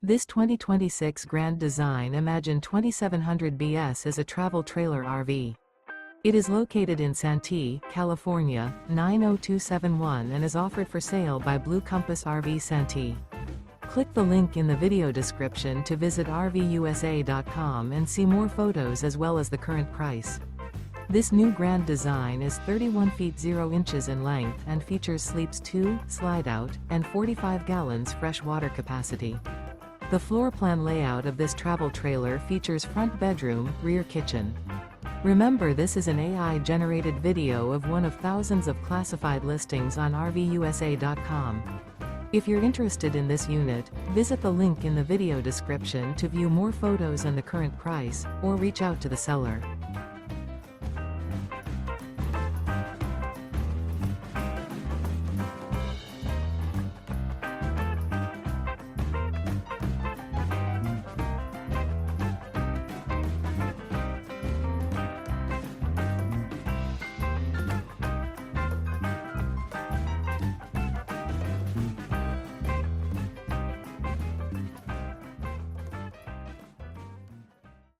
This 2026 Grand Design Imagine 2700 BS is a travel trailer RV. It is located in Santee, California, 90271 and is offered for sale by Blue Compass RV Santee. Click the link in the video description to visit RVUSA.com and see more photos as well as the current price. This new Grand Design is 31 feet 0 inches in length and features sleeps 2, slide-out, and 45 gallons fresh water capacity. The floor plan layout of this travel trailer features front bedroom, rear kitchen. Remember, this is an AI-generated video of one of thousands of classified listings on RVUSA.com. If you're interested in this unit, visit the link in the video description to view more photos and the current price, or reach out to the seller.